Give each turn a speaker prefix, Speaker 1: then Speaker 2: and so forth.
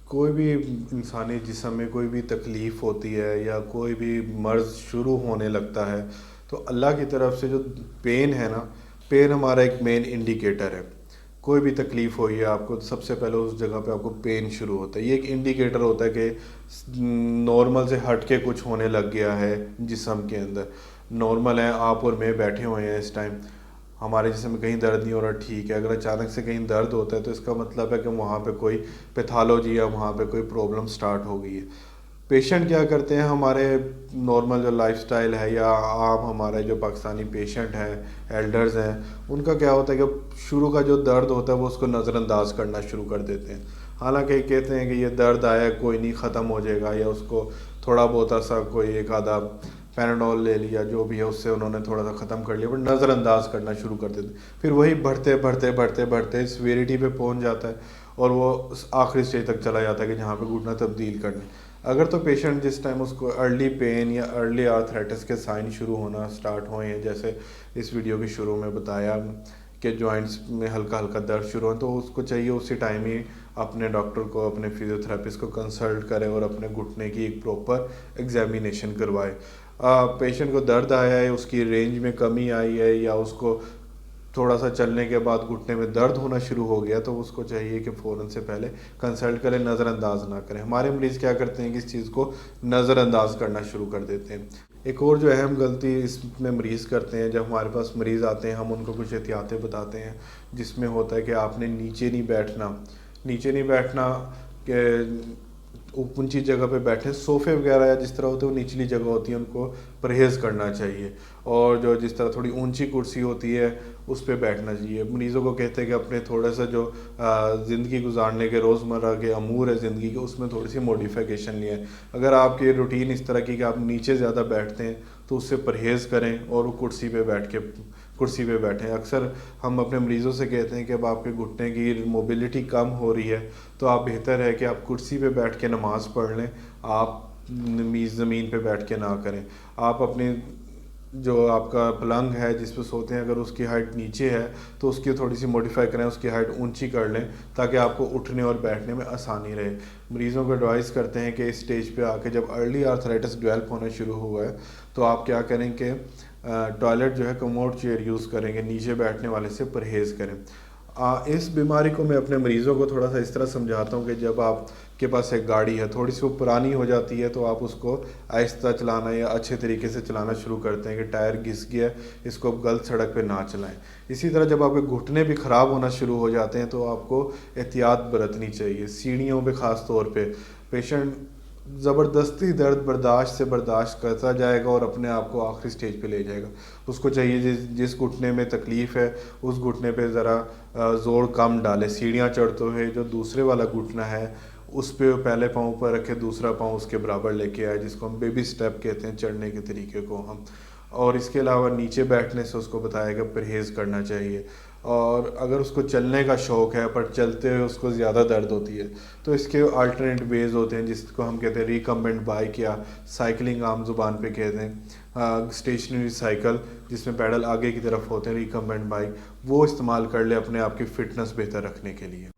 Speaker 1: कोई भी इंसानी जिस्म में कोई भी तकलीफ़ होती है या कोई भी मर्ज़ शुरू होने लगता है, तो अल्लाह की तरफ से जो पेन है ना, पेन हमारा एक मेन इंडिकेटर है। कोई भी तकलीफ़ हुई है आपको, तो सबसे पहले उस जगह पे आपको पेन शुरू होता है। ये एक इंडिकेटर होता है कि नॉर्मल से हट के कुछ होने लग गया है जिस्म के अंदर। नॉर्मल है, आप और मैं बैठे हुए हैं इस टाइम, हमारे जिस्म में कहीं दर्द नहीं हो रहा, ठीक है। अगर अचानक से कहीं दर्द होता है तो इसका मतलब है कि वहाँ पे कोई पैथोलॉजी या वहाँ पे कोई प्रॉब्लम स्टार्ट हो गई है। पेशेंट क्या करते हैं, हमारे नॉर्मल जो लाइफस्टाइल है या आम हमारे जो पाकिस्तानी पेशेंट हैं, एल्डर्स हैं, उनका क्या होता है कि शुरू का जो दर्द होता है वो उसको नज़रअंदाज करना शुरू कर देते हैं। हालांकि कहते हैं कि ये दर्द आया कोई नहीं, ख़त्म हो जाएगा, या उसको थोड़ा बहुत सा कोई एक आधा पैराडोल ले लिया, जो भी है उससे उन्होंने थोड़ा सा ख़त्म कर लिया, बट नज़रअंदाज करना शुरू कर देते। फिर वही बढ़ते बढ़ते बढ़ते बढ़ते सीवियरिटी पे पहुंच जाता है और वो आखिरी स्टेज तक चला जाता है कि जहाँ पे घुटना तब्दील करने। अगर तो पेशेंट जिस टाइम उसको अर्ली पेन या अर्ली आर्थराइटिस के साइन शुरू होना स्टार्ट हुए हैं, जैसे इस वीडियो के शुरू में बताया कि जॉइंट्स में हल्का हल्का दर्द शुरू हो, तो उसको चाहिए उसी टाइम ही अपने डॉक्टर को, अपने फिजियोथेरेपिस्ट को कंसल्ट करें और अपने घुटने की एक प्रॉपर एग्जामिनेशन करवाए। पेशेंट को दर्द आया है, उसकी रेंज में कमी आई है, या उसको थोड़ा सा चलने के बाद घुटने में दर्द होना शुरू हो गया, तो उसको चाहिए कि फ़ौरन से पहले कंसल्ट करें, नज़रअंदाज ना करें। हमारे मरीज़ क्या करते हैं कि इस चीज़ को नज़रअंदाज करना शुरू कर देते हैं। एक और जो अहम गलती इसमें मरीज़ करते हैं, जब हमारे पास मरीज़ आते हैं हम उनको कुछ एहतियातें बताते हैं, जिसमें होता है कि आपने नीचे नहीं बैठना, नीचे नहीं बैठना कि ऊंची जगह पे बैठे, सोफ़े वगैरह या जिस तरह होते हैं वो निचली जगह होती है, उनको परहेज़ करना चाहिए। और जो जिस तरह थोड़ी ऊंची कुर्सी होती है उस पे बैठना चाहिए। मरीज़ों को कहते हैं कि अपने थोड़ा सा जो ज़िंदगी गुजारने के रोज़मर्रा के अमूर है ज़िंदगी के, उसमें थोड़ी सी मॉडिफिकेशन लिया है। अगर आपकी रूटीन इस तरह की कि आप नीचे ज़्यादा बैठते हैं तो उससे परहेज़ करें और वो कुर्सी पे बैठें। अक्सर हम अपने मरीज़ों से कहते हैं कि अब आपके घुटने की मोबिलिटी कम हो रही है, तो आप बेहतर है कि आप कुर्सी पे बैठ के नमाज़ पढ़ लें, आप ज़मीन पे बैठ के ना करें। आप अपनी जो आपका पलंग है जिस पे सोते हैं, अगर उसकी हाइट नीचे है तो उसकी थोड़ी सी मॉडिफाई करें, उसकी हाइट ऊंची कर लें, ताकि आपको उठने और बैठने में आसानी रहे। मरीज़ों को एडवाइस करते हैं कि इस स्टेज पे आके जब अर्ली आर्थराइटिस डेवलप होना शुरू हुआ है, तो आप क्या करें कि टॉयलेट जो है कमोड चेयर यूज़ करेंगे, नीचे बैठने वाले से परहेज़ करें। इस बीमारी को मैं अपने मरीज़ों को थोड़ा सा इस तरह समझाता हूँ कि जब आपके पास एक गाड़ी है, थोड़ी सी वो पुरानी हो जाती है, तो आप उसको आहिस्ता चलाना या अच्छे तरीके से चलाना शुरू करते हैं कि टायर घिस गया, इसको गलत सड़क पे ना चलाएं। इसी तरह जब आपके घुटने भी ख़राब होना शुरू हो जाते हैं तो आपको एहतियात बरतनी चाहिए। सीढ़ियों पे ख़ास तौर पे पेशेंट ज़बरदस्ती दर्द बर्दाश्त करता जाएगा और अपने आप को आखिरी स्टेज पे ले जाएगा। उसको चाहिए जिस घुटने में तकलीफ़ है उस घुटने पे ज़रा ज़ोर कम डाले। सीढ़ियाँ चढ़ते हुए जो दूसरे वाला घुटना है उस पे पहले पाँव पर रखे, दूसरा पाँव उसके बराबर लेके आए, जिसको हम बेबी स्टेप कहते हैं, चढ़ने के तरीके को हम। और इसके अलावा नीचे बैठने से उसको बताया कि परहेज़ करना चाहिए। और अगर उसको चलने का शौक़ है पर चलते हुए उसको ज़्यादा दर्द होती है, तो इसके अल्टरनेट वेज़ होते हैं, जिसको हम कहते हैं रिकम्बेंट बाइक या साइकिलिंग आम ज़ुबान पे कहते हैं। स्टेशनरी साइकिल जिसमें पैडल आगे की तरफ होते हैं, रिकम्बेंट बाइक, वो इस्तेमाल कर ले अपने आप की फ़िटनेस बेहतर रखने के लिए।